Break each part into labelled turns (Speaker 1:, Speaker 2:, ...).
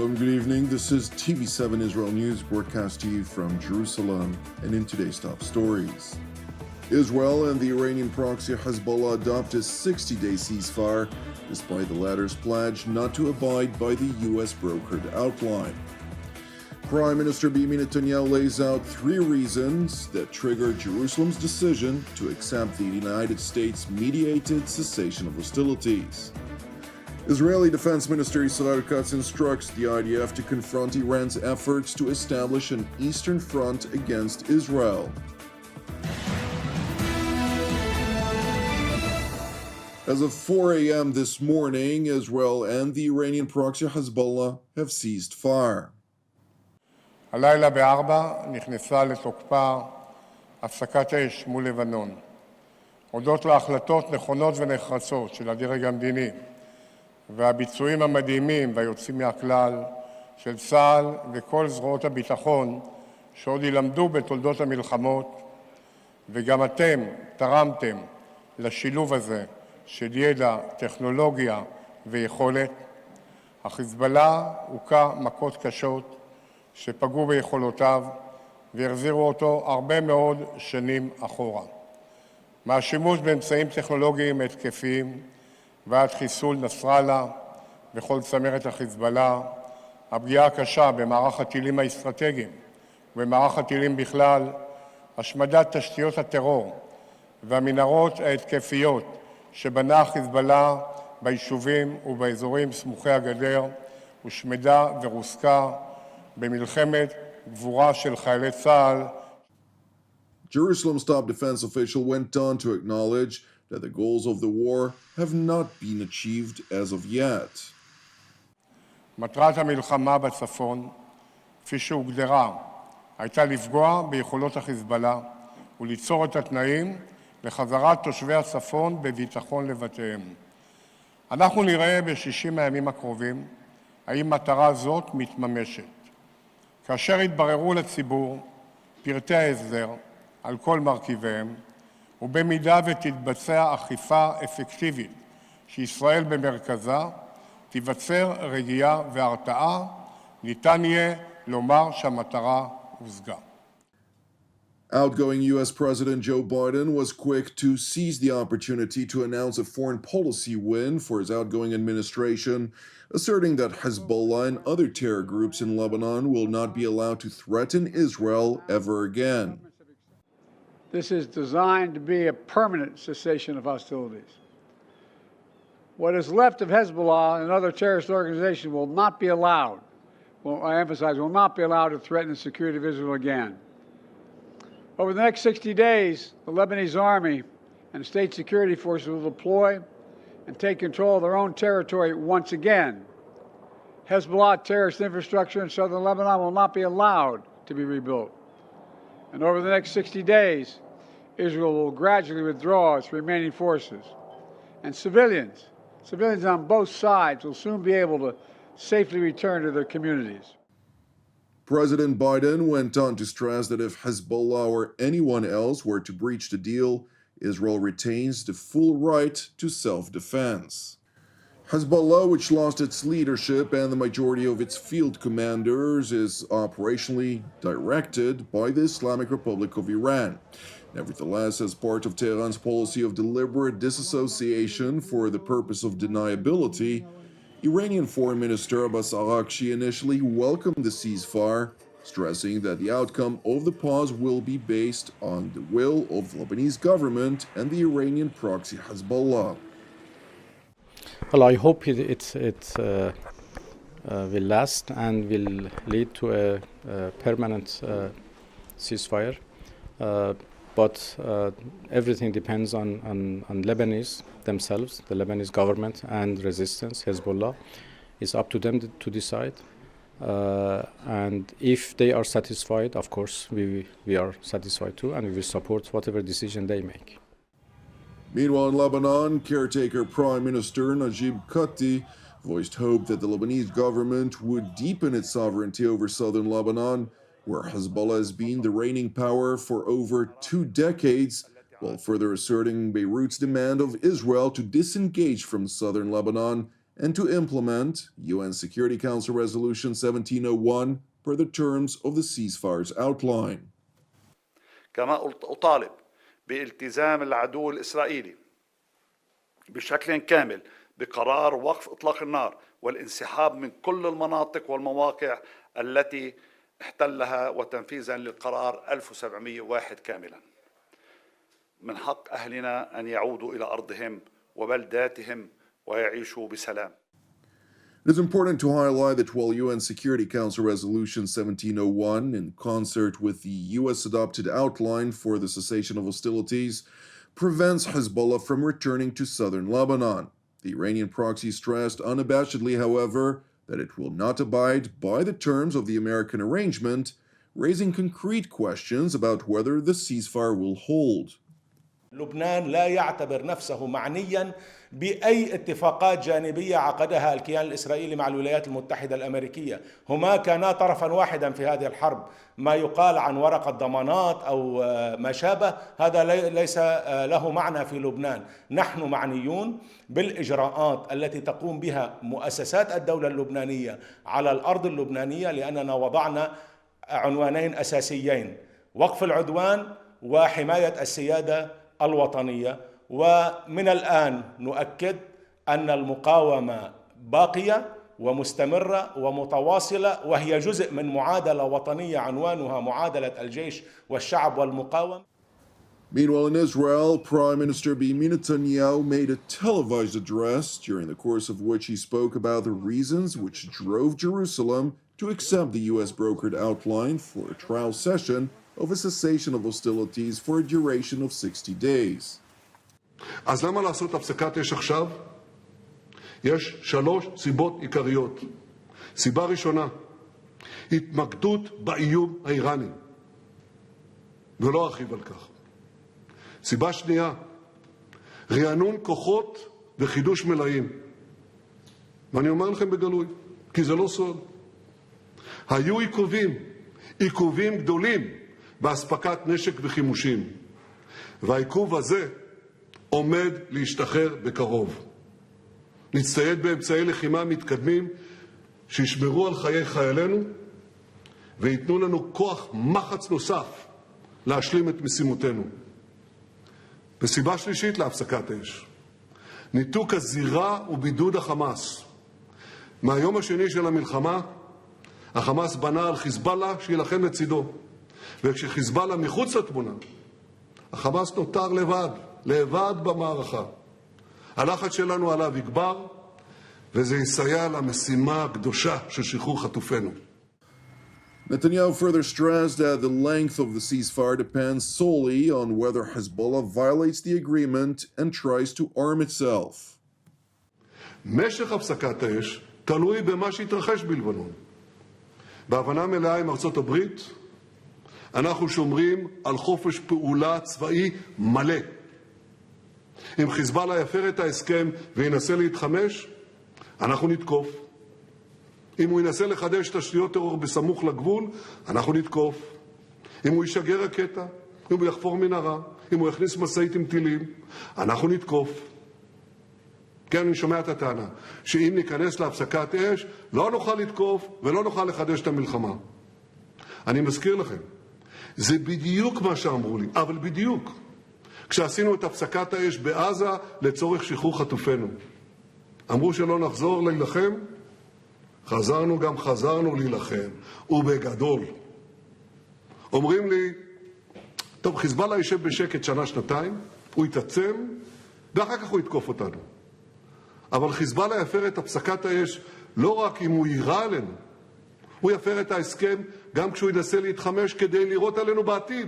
Speaker 1: Shalom, good evening. This is TV7 Israel News, broadcast to you from Jerusalem, and in today's top stories. Israel and the Iranian proxy Hezbollah adopt a 60-day ceasefire, despite the latter's pledge not to abide by the U.S.-brokered outline. Prime Minister Benjamin Netanyahu lays out 3 reasons that triggered Jerusalem's decision to accept the United States-mediated cessation of hostilities. Israeli Defense Minister Israel Katz instructs the IDF to confront Iran's efforts to establish an eastern front against Israel. As of 4 a.m. this morning, Israel and the Iranian proxy Hezbollah have ceased fire.
Speaker 2: הלילה ב-4 נכנסה לתוקפה הפסקת האש מול לבנון. הודות להחלטות נכונות ונחרצות של הדרג המדיני והביצועים המדהימים והיוצאים מהכלל של צה"ל וכל זרועות הביטחון שעוד ילמדו בתולדות המלחמות, וגם אתם תרמתם לשילוב הזה של ידע, טכנולוגיה ויכולת. החיזבאללה הוכה מכות קשות שפגעו ביכולותיו והחזירו אותו הרבה מאוד שנים אחורה. מהשימוש באמצעים טכנולוגיים התקפיים ועד חיסול נסראללה וכל צמרת החיזבאללה, הפגיעה הקשה במערך הטילים האסטרטגיים ובמערך הטילים בכלל, השמדת תשתיות הטרור והמנהרות ההתקפיות שבנה החיזבאללה ביישובים ובאזורים סמוכי הגדר, הושמדה ורוסקה במלחמת גבורה של חיילי צה"ל.
Speaker 1: Jerusalem's top defense official went on to acknowledge that the goals of the war have not been achieved as of yet.
Speaker 2: מטרת המלחמה בצפון, כפי שהוגדרה, הייתה לפגוע ביכולות החיזבאללה וליצור את התנאים לחזרת תושבי הצפון בביטחון לבתיהם. אנחנו נראה ב-60 הימים הקרובים האם מטרה זאת מתממשת. כאשר יתבררו לציבור פרטי ההסדר על כל מרכיביהם, ובמידה ותתבצע אכיפה אפקטיבית שישראל במרכזה, תיווצר רגיעה והרתעה, ניתן יהיה לומר שהמטרה הושגה.
Speaker 1: Outgoing U.S. President Joe Biden was quick to seize the opportunity to announce a foreign policy win for his outgoing administration, asserting that Hezbollah and other terror groups in Lebanon will not be allowed to threaten Israel ever again.
Speaker 3: This is designed to be a permanent cessation of hostilities. What is left of Hezbollah and other terrorist organizations will not be allowed, I emphasize, will not be allowed to threaten the security of Israel again. Over the next 60 days, the Lebanese army and state security forces will deploy and take control of their own territory once again. Hezbollah terrorist infrastructure in southern Lebanon will not be allowed to be rebuilt. And over the next 60 days, Israel will gradually withdraw its remaining forces. And civilians on both sides will soon be able to safely return to their communities.
Speaker 1: President Biden went on to stress that if Hezbollah or anyone else were to breach the deal, Israel retains the full right to self-defense. Hezbollah, which lost its leadership and the majority of its field commanders, is operationally directed by the Islamic Republic of Iran. Nevertheless, as part of Tehran's policy of deliberate disassociation for the purpose of deniability, Iranian Foreign Minister Abbas Araghchi initially welcomed the ceasefire, stressing that the outcome of the pause will be based on the will of the Lebanese government and the Iranian proxy Hezbollah.
Speaker 4: Well, I hope it will last and will lead to a permanent ceasefire. But everything depends on Lebanese themselves, the Lebanese government and resistance, Hezbollah. It's up to them to decide. And if they are satisfied, of course, we are satisfied too, and we will support whatever decision they make.
Speaker 1: Meanwhile, in Lebanon, caretaker Prime Minister Najib Kati voiced hope that the Lebanese government would deepen its sovereignty over southern Lebanon, where Hezbollah has been the reigning power for over 2 decades, while further asserting Beirut's demand of Israel to disengage from southern Lebanon and to implement UN Security Council Resolution 1701 per the terms of the ceasefire's outline.
Speaker 5: كما أطالب بالتزام العدو الإسرائيلي بشكل كامل بقرار وقف إطلاق النار والانسحاب من كل المناطق والمواقع التي احتلها وتنفيذا للقرار 1701 كاملا. من حق أهلنا أن يعودوا إلى أرضهم وبلداتهم ويعيشوا بسلام.
Speaker 1: It is important to highlight that while UN Security Council Resolution 1701, in concert with the US adopted outline for the cessation of hostilities, prevents Hezbollah from returning to southern Lebanon, the Iranian proxy stressed unabashedly, however, that it will not abide by the terms of the American arrangement, raising concrete questions about whether the ceasefire will hold.
Speaker 6: لبنان لا يعتبر نفسه معنيا بأي اتفاقات جانبية عقدها الكيان الإسرائيلي مع الولايات المتحدة الأمريكية. هما كانا طرفا واحدا في هذه الحرب. ما يقال عن ورقة ضمانات أو ما شابه هذا ليس له معنى في لبنان. نحن معنيون بالإجراءات التي تقوم بها مؤسسات الدولة اللبنانية على الأرض اللبنانية، لأننا وضعنا عنوانين أساسيين: وقف العدوان وحماية السيادة الوطنية. ومن الآن نؤكد أن المقاومة باقية ومستمرة ومتواصلة، وهي جزء من معادلة وطنية عنوانها معادلة الجيش والشعب والمقاومة.
Speaker 1: Meanwhile, in Israel, Prime Minister Benjamin Netanyahu made a televised address during the course of which he spoke about the reasons which drove Jerusalem to accept the US-brokered outline for a trial session of a cessation of hostilities for a duration of 60 days.
Speaker 7: אז למה לעשות הפסקת אש עכשיו? יש 3 סיבות עיקריות. סיבה ראשונה, התמקדות באיום האיראני, ולא ארחיב על כך. סיבה שנייה, רענון כוחות וחידוש מלאים. ואני אומר לכם בגלוי, כי זה לא סוד. היו עיכובים גדולים בהספקת נשק וחימושים, והעיכוב הזה עומד להשתחרר בקרוב. נצטייד באמצעי לחימה מתקדמים שישמרו על חיי חיילינו ויתנו לנו כוח מחץ נוסף להשלים את משימותינו. וסיבה שלישית להפסקת אש, ניתוק הזירה ובידוד החמאס. מהיום השני של המלחמה, החמאס בנה על חיזבאללה שילחם לצידו. וכשחיזבאללה מחוץ לתמונה, החמאס נותר לבד במערכה. הלחץ שלנו עליו יגבר, וזה יסייע למשימה הקדושה של שחרור חטופינו.
Speaker 1: Netanyahu further stressed that the length of the ceasefire depends solely on whether Hezbollah violates the agreement and tries to arm itself.
Speaker 7: משך הפסקת האש תלוי במה שהתרחש בלבנון. בהבנה מלאה עם ארצות הברית, אנחנו שומרים על חופש פעולה צבאי מלא. אם חיזבאללה יפר את ההסכם וינסה להתחמש, אנחנו נתקוף. אם הוא ינסה לחדש תשתיות טרור בסמוך לגבול, אנחנו נתקוף. אם הוא ישגר רקטה, אם הוא יחפור מנהרה, אם הוא יכניס משאית עם טילים, אנחנו נתקוף. כן, אני שומע את הטענה, שאם ניכנס להפסקת אש, לא נוכל לתקוף ולא נוכל לחדש את המלחמה. אני מזכיר לכם, זה בדיוק מה שאמרו לי, אבל בדיוק. כשעשינו את הפסקת האש בעזה לצורך שחרור חטופינו. אמרו שלא נחזור להילחם, חזרנו להילחם, ובגדול. אומרים לי, טוב, חיזבאללה יישב בשקט שנה-שנתיים, הוא יתעצם, ואחר כך הוא יתקוף אותנו. אבל חיזבאללה יפר את הפסקת האש לא רק אם הוא יירה עלינו, הוא יפר את ההסכם גם כשהוא ינסה להתחמש כדי לירות עלינו בעתיד.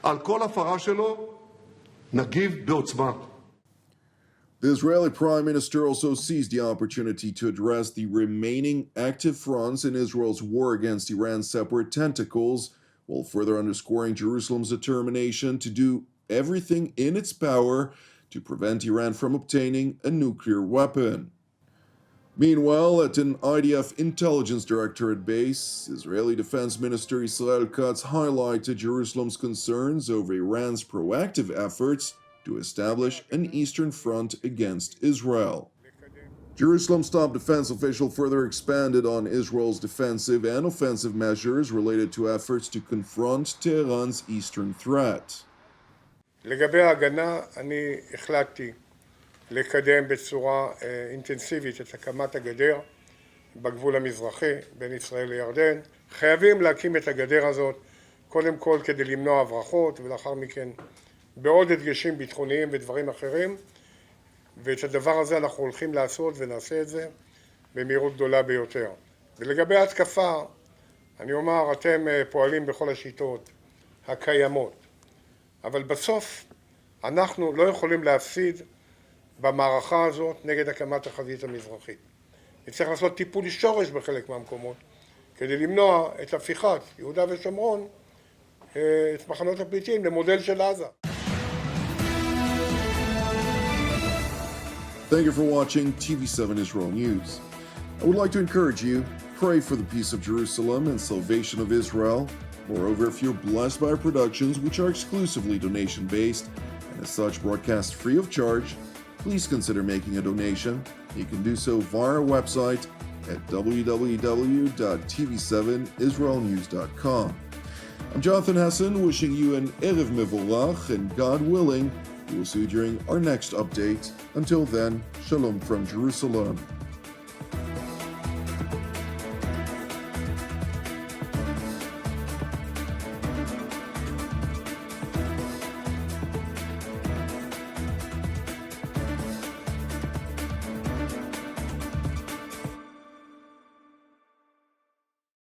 Speaker 7: על כל הפרה שלו נגיב בעוצמה.
Speaker 1: The Israeli Prime Minister also seized the opportunity to address the remaining active fronts in Israel's war against Iran's separate tentacles, while further underscoring Jerusalem's determination to do everything in its power to prevent Iran from obtaining a nuclear weapon. Meanwhile, at an IDF intelligence directorate base, Israeli Defense Minister Israel Katz highlighted Jerusalem's concerns over Iran's proactive efforts to establish an eastern front against Israel. Jerusalem's top defense official further expanded on Israel's defensive and offensive measures related to efforts to confront Tehran's eastern threat.
Speaker 2: לגבי ההגנה, אני החלטתי לקדם בצורה אינטנסיבית את הקמת הגדר בגבול המזרחי בין ישראל לירדן. חייבים להקים את הגדר הזאת קודם כל כדי למנוע הברחות ולאחר מכן בעוד הדגשים ביטחוניים ודברים אחרים, ואת הדבר הזה אנחנו הולכים לעשות ונעשה את זה במהירות גדולה ביותר. ולגבי ההתקפה, אני אומר, אתם פועלים בכל השיטות הקיימות, אבל בסוף אנחנו לא יכולים להפסיד במערכה הזאת נגד הקמת החזית המזרחית. נצטרך לעשות טיפול שורש בחלק מהמקומות כדי למנוע את הפיכת יהודה ושומרון, את מחנות הפליטים, למודל של עזה.
Speaker 1: Thank you for watching TV7 Israel News. I would like to encourage you, pray for the peace of Jerusalem and salvation of Israel. Moreover, if you're blessed by our productions, which are exclusively donation-based and as such broadcast free of charge, please consider making a donation. You can do so via our website at www.tv7israelnews.com. I'm Jonathan Hessen, wishing you an Erev Mevorach, and God willing, we will see you during our next update. Until then, Shalom from Jerusalem.